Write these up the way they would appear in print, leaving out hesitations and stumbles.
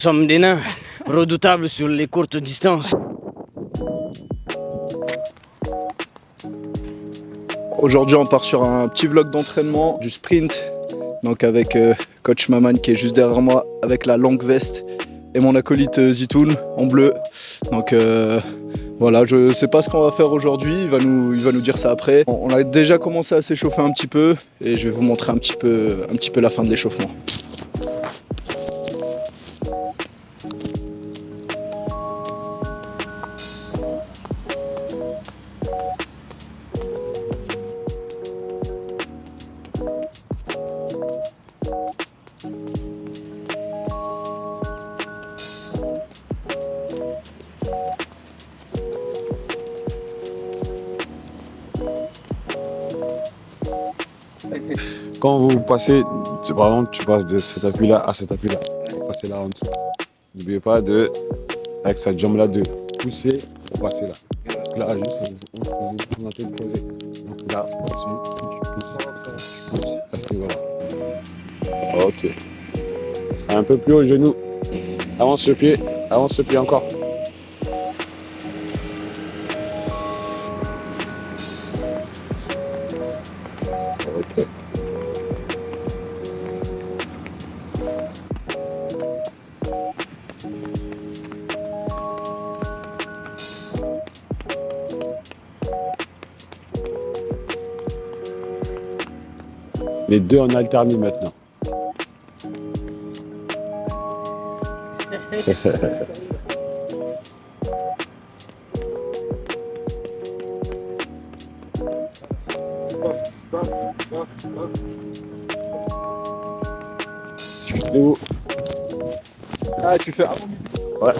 sommes des nains, redoutables sur les courtes distances. Aujourd'hui, on part sur un petit vlog d'entraînement du sprint. Donc avec coach Maman qui est juste derrière moi avec la longue veste et mon acolyte Zitoun en bleu. Donc voilà, je sais pas ce qu'on va faire aujourd'hui, il va nous dire ça après. On a déjà commencé à s'échauffer un petit peu et je vais vous montrer un petit peu la fin de l'échauffement. Quand vous passez, par exemple, tu passes de cet appui-là à cet appui-là, vous passez là en dessous. N'oubliez pas de, avec cette jambe-là, de pousser pour passer là. Donc là, juste, vous tentez de poser. Donc là, tu pousses, à ce niveau-là. Ok. Un peu plus haut le genou. Avance le pied encore. Ok. Les deux en alterné maintenant. Suivez-vous. Ah, tu fais Ouais.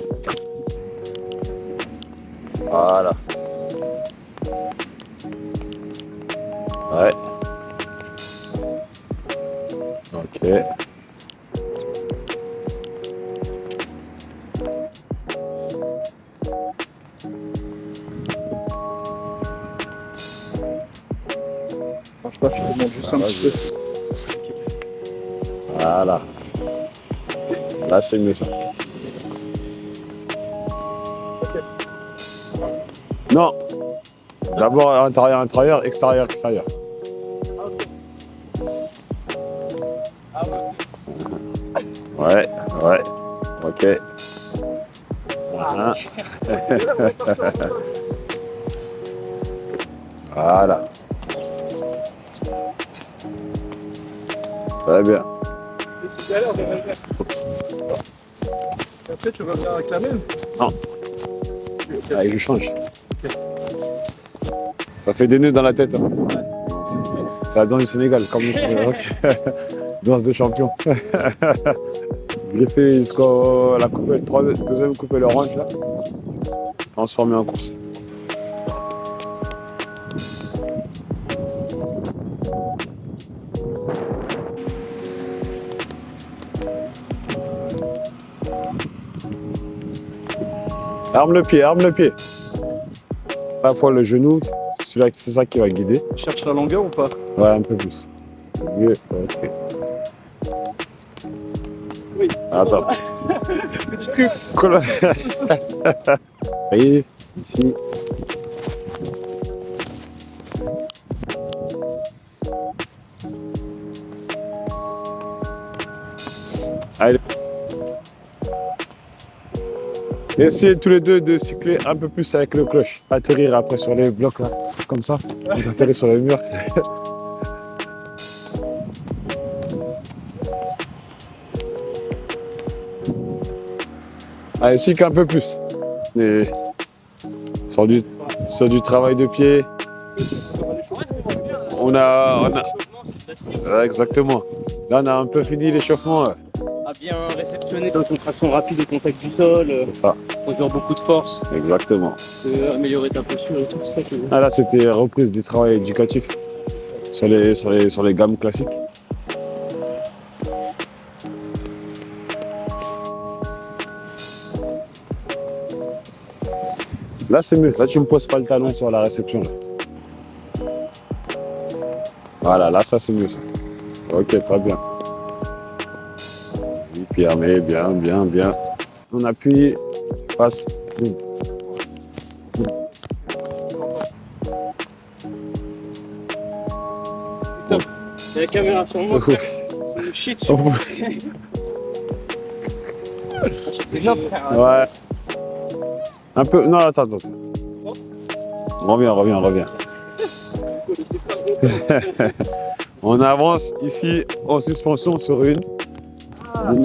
Voilà. Ouais. Ok. marche pas, je te demande juste un petit peu. Voilà. Là, c'est mieux ça. Non. D'abord intérieur, extérieur. Ouais. Ok. Voilà. Voilà. Très bien. C'est galère de le faire. Et après, tu reviens avec la même? Non. Allez, je change. Ça fait des nœuds dans la tête. Hein. C'est la danse du Sénégal, comme le danse de champion. J'ai fait jusqu'à la deuxième coupelle orange là, transformé en course. Arme le pied. À la fois le genou, c'est ça qui va guider. Tu cherches la longueur ou pas? Ouais, un peu plus. Mieux, ok. Oui. Attends. Petit truc. Voyez, ici. Allez. Essayez tous les deux de cycler un peu plus avec le cloche. Atterrir après sur les blocs là, comme ça. Vous atterrez sur le mur. Allez, cycle un peu plus. Et sur du travail de pied. On a... Ouais, exactement. Là, on a un peu fini l'échauffement. À bien réceptionner ta contraction rapide et contact du sol, C'est ça. produire beaucoup de force, Exactement. améliorer ta posture et tout ça. Ah, là, c'était reprise du travail éducatif sur les gammes classiques. Là, c'est mieux. Là, tu ne me poses pas le talon sur la réception. Là. Voilà, là, ça, c'est mieux. Ça. Ok, très bien. Vite. Puis armé, bien, bien, bien. On appuie, passe. Boum. Il y a la caméra sur moi, frère. On me chie dessus. Déjà, frère. Ouais. Un peu. Non, attends. Reviens. On avance ici en suspension sur une.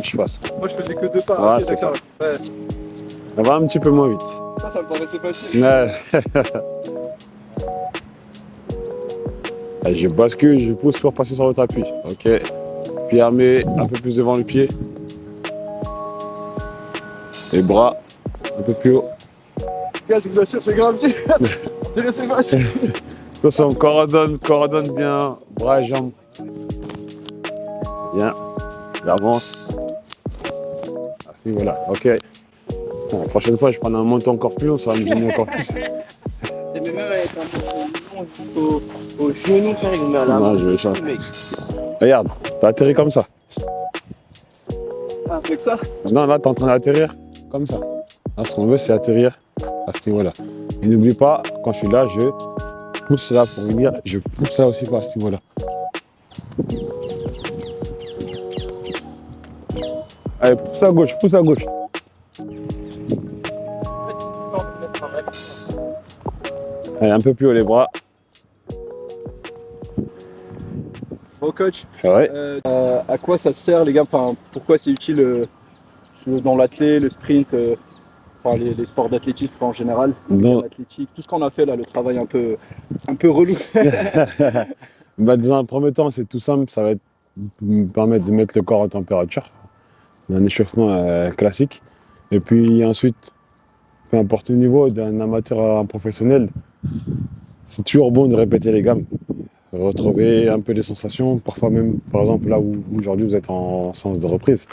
Je passe. Moi je faisais que 2 pas. Ah, Ok, c'est d'accord. Ouais. Ça va un petit peu moins vite. Ça me paraissait facile. Ouais. Allez, je bascule, je pousse pour passer sur le tapis. Ok. Pied armé, un peu plus devant le pied. Les bras, un peu plus haut. Gars, je vous assure, c'est grave. Je dirais c'est facile. Attention, coordonne bien, bras et jambes. Bien. J'avance. À ce niveau-là, ok. Bon, la prochaine fois, je prends un montant encore plus long, ça va me gêner encore plus. Et même avec un peu au genou, frère, il me met à la Non, main. je vais changer. Regarde, t'as atterri comme ça. Ah, avec ça. Non, là, t'es en train d'atterrir comme ça. Là, ce qu'on veut, c'est atterrir à ce niveau-là. Et n'oublie pas, quand je suis là, je pousse là pour venir, je pousse ça aussi à ce niveau-là. Allez, pousse à gauche, pousse à gauche. Allez, un peu plus haut les bras. Bon coach, Ouais. à quoi ça sert les gars? Enfin, pourquoi c'est utile dans l'athlé, le sprint, enfin les sports d'athlétisme en général, Non. l'athlétique, tout ce qu'on a fait là, le travail un peu relou. Bah, dans un premier temps, c'est tout simple, ça va me permettre de mettre le corps en température, un échauffement classique. Et puis ensuite, peu importe le niveau, d'un amateur à un professionnel, c'est toujours bon de répéter les gammes, retrouver un peu les sensations, parfois même, par exemple, là où aujourd'hui vous êtes en séance de reprise.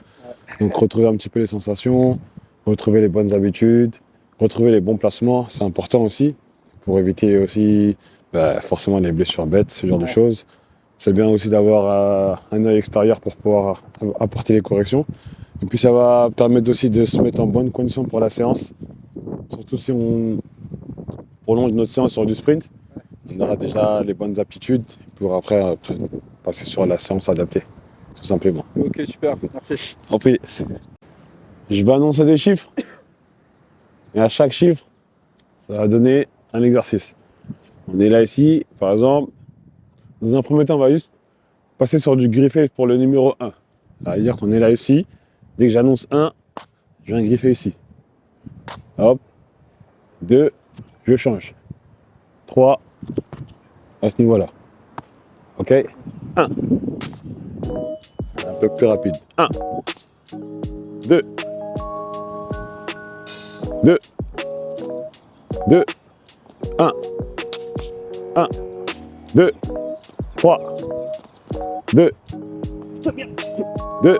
Donc retrouver un petit peu les sensations, retrouver les bonnes habitudes, retrouver les bons placements, c'est important aussi, pour éviter aussi forcément les blessures bêtes, ce genre de choses. C'est bien aussi d'avoir un œil extérieur pour pouvoir apporter les corrections. Et puis ça va permettre aussi de se mettre en bonne condition pour la séance. Surtout si on prolonge notre séance sur du sprint, on aura déjà les bonnes aptitudes pour après passer sur la séance adaptée, tout simplement. Ok, super, merci. En prie. Je vais annoncer des chiffres. Et à chaque chiffre, ça va donner un exercice. On est là ici, par exemple, dans un premier temps, on va juste passer sur du griffé pour le numéro 1. Ça veut dire qu'on est là ici. Dès que j'annonce 1, je viens griffer ici. Hop. 2, je change. 3, à ce niveau-là. Ok. 1. Un peu plus rapide. 1. 2. 2. 2. 1. 1. 2. 3. 2. 2.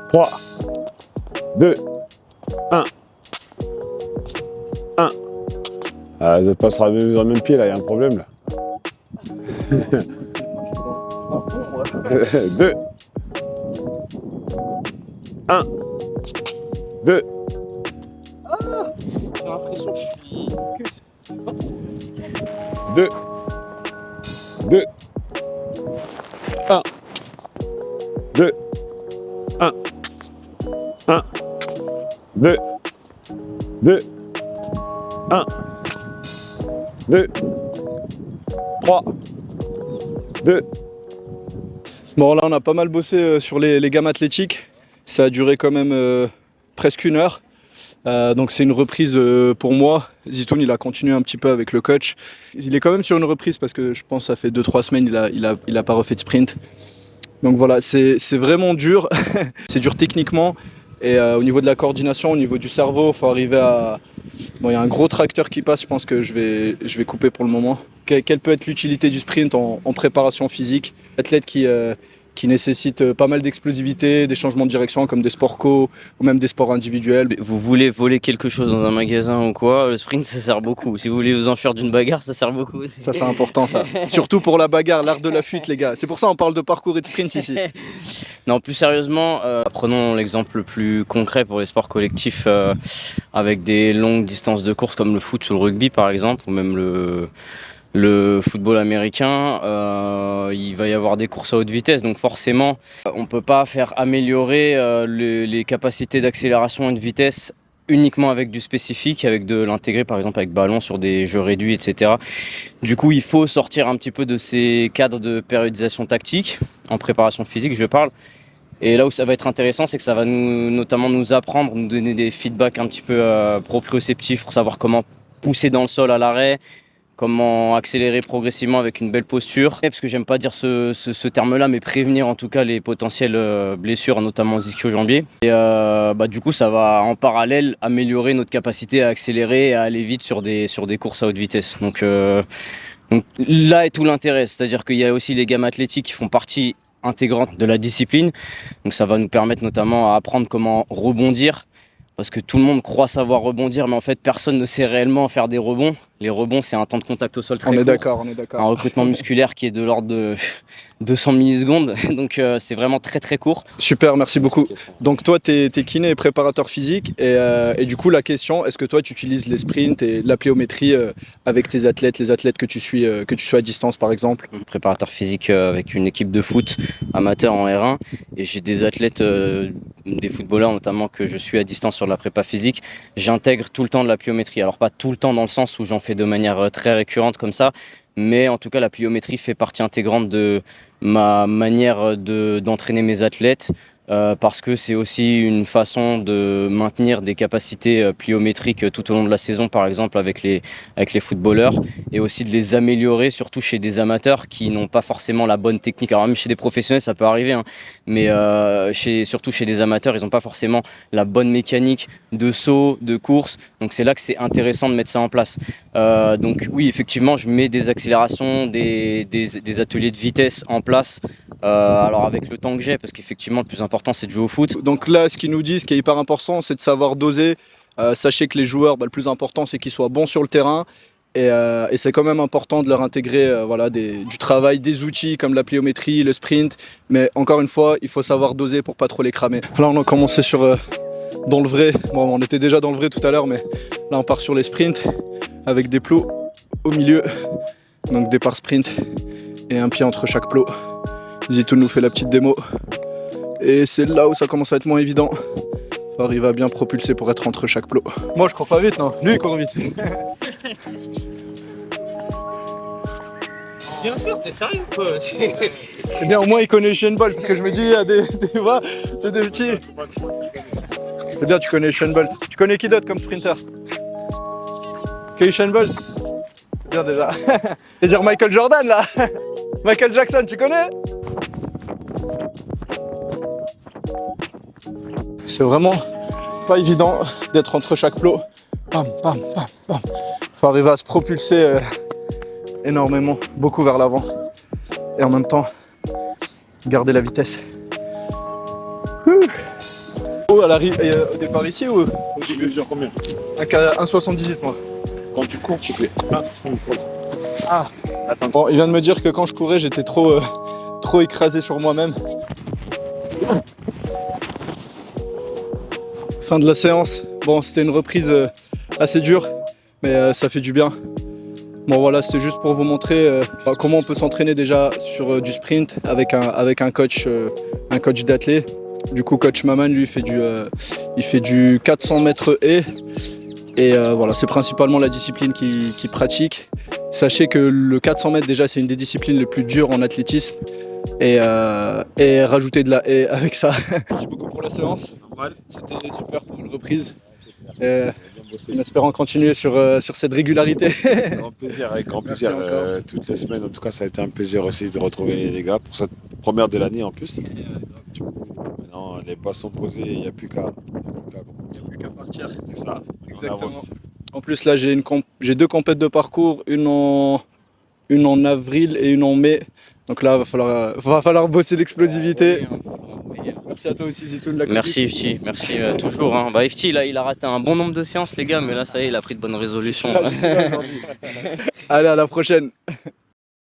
3. 2. 1. 1. Ah, vous n'êtes pas sur le même pied là, il y a un problème là. 2. 1. 2. J'ai l'impression que je suis. 2. 2. 1. 2. 1. 1. 2. 2. 1. 2. 3. 2. Bon, là, on a pas mal bossé sur les gammes athlétiques. Ça a duré quand même presque 1 heure. Donc, c'est une reprise pour moi. Zitoun, il a continué un petit peu avec le coach. Il est quand même sur une reprise parce que je pense que ça fait 2-3 semaines il a pas refait de sprint. Donc voilà, c'est vraiment dur. C'est dur techniquement. Et au niveau de la coordination, au niveau du cerveau, il faut arriver à... Bon, il y a un gros tracteur qui passe, je pense que je vais couper pour le moment. Quelle peut être l'utilité du sprint en préparation physique? Athlète qui qui nécessitent pas mal d'explosivité, des changements de direction comme des sports co ou même des sports individuels. Vous voulez voler quelque chose dans un magasin ou quoi, le sprint ça sert beaucoup. Si vous voulez vous enfuir d'une bagarre, ça sert beaucoup aussi. Ça c'est important ça. Surtout pour la bagarre, l'art de la fuite les gars. C'est pour ça on parle de parcours et de sprint ici. Non, plus sérieusement, prenons l'exemple le plus concret pour les sports collectifs avec des longues distances de course comme le foot ou le rugby par exemple, ou même le football américain, il va y avoir des courses à haute vitesse, donc forcément on ne peut pas faire améliorer les capacités d'accélération et de vitesse uniquement avec du spécifique, avec de l'intégrer par exemple avec ballon sur des jeux réduits, etc. Du coup, il faut sortir un petit peu de ces cadres de périodisation tactique, en préparation physique je parle. Et là où ça va être intéressant, c'est que ça va notamment nous apprendre, nous donner des feedbacks un petit peu proprioceptifs pour savoir comment pousser dans le sol à l'arrêt, comment accélérer progressivement avec une belle posture. Parce que j'aime pas dire ce terme-là, mais prévenir en tout cas les potentielles blessures, notamment aux ischio-jambiers. Et du coup, ça va en parallèle améliorer notre capacité à accélérer et à aller vite sur des courses à haute vitesse. Donc là est tout l'intérêt, c'est-à-dire qu'il y a aussi les gammes athlétiques qui font partie intégrante de la discipline. Donc ça va nous permettre notamment à apprendre comment rebondir. Parce que tout le monde croit savoir rebondir, mais en fait, personne ne sait réellement faire des rebonds. Les rebonds, c'est un temps de contact au sol très court. On est d'accord. Un recrutement musculaire qui est de l'ordre de 200 millisecondes. Donc, c'est vraiment très, très court. Super, merci beaucoup. Donc, toi, t'es kiné et préparateur physique. Et du coup, la question, est-ce que toi, tu utilises les sprints et la pliométrie avec tes athlètes, les athlètes que tu suis à distance, par exemple? Préparateur physique avec une équipe de foot amateur en R1. Et j'ai des athlètes, des footballeurs notamment, que je suis à distance sur la prépa physique. J'intègre tout le temps de la pliométrie. Alors, pas tout le temps dans le sens où j'en fais de manière très récurrente comme ça, mais en tout cas la pliométrie fait partie intégrante de ma manière d'entraîner mes athlètes, parce que c'est aussi une façon de maintenir des capacités pliométriques tout au long de la saison, par exemple avec les footballeurs, et aussi de les améliorer, surtout chez des amateurs qui n'ont pas forcément la bonne technique. Alors même chez des professionnels ça peut arriver, hein, mais surtout chez des amateurs, ils n'ont pas forcément la bonne mécanique de saut, de course, donc c'est là que c'est intéressant de mettre ça en place. Donc oui, effectivement, je mets des accélérations, des ateliers de vitesse en place, alors avec le temps que j'ai, parce qu'effectivement le plus important c'est de jouer au foot. Donc là, ce qu'ils nous disent, ce qui est hyper important, c'est de savoir doser. Sachez que les joueurs, le plus important, c'est qu'ils soient bons sur le terrain. Et c'est quand même important de leur intégrer du travail, des outils comme la pliométrie, le sprint. Mais encore une fois, il faut savoir doser pour pas trop les cramer. Là, on a commencé dans le vrai. Bon, on était déjà dans le vrai tout à l'heure, mais là, on part sur les sprints avec des plots au milieu. Donc départ sprint et un pied entre chaque plot. Zitoun nous fait la petite démo. Et c'est là où ça commence à être moins évident. Faut arriver à bien propulser pour être entre chaque plot. Moi je cours pas vite, non. Lui il court vite. Bien sûr, t'es sérieux quoi. C'est bien, au moins il connaît Usain Bolt, parce que je me dis, il y a des petits. C'est bien, tu connais Usain Bolt. Tu connais qui d'autre comme sprinter? Que Usain Bolt? C'est bien déjà. Et dire Michael Jordan là. Michael Jackson, tu connais? C'est vraiment pas évident d'être entre chaque plot. Bam, bam, bam, bam. Faut arriver à se propulser énormément, beaucoup vers l'avant. Et en même temps, garder la vitesse. Oh, à l'arrivée, au départ ici ou au début? Mesure combien? 1,78 moi. Quand tu cours, tu fais 1,33. Ah, attends. Bon, il vient de me dire que quand je courais, j'étais trop écrasé sur moi-même. Fin de la séance. Bon, c'était une reprise assez dure, mais ça fait du bien. Bon voilà, c'était juste pour vous montrer comment on peut s'entraîner déjà sur du sprint avec un coach d'athlète. Du coup, coach Maman, lui, il fait du 400 mètres haies. Et voilà, c'est principalement la discipline qu'il pratique. Sachez que le 400 mètres, déjà, c'est une des disciplines les plus dures en athlétisme. Et rajouter de la haie avec ça. Merci beaucoup pour la séance. C'était super pour une reprise. En espérant continuer sur cette régularité. Grand plaisir, avec grand plaisir. Toutes les semaines, en tout cas, ça a été un plaisir aussi de retrouver les gars pour cette première de l'année en plus. Du coup, maintenant, les bases sont posées, il n'y a plus qu'à partir. C'est ça, exactement. En plus, là, j'ai deux compètes de parcours, une en avril et une en mai. Donc là, va falloir bosser l'explosivité. Oui, hein. Merci à toi aussi, Zitoun. La Merci Ifti, merci toujours. Hein. Bah, Ifti, là, il a raté un bon nombre de séances, les gars, mais là, ça y est, il a pris de bonnes résolutions. Allez, à la prochaine.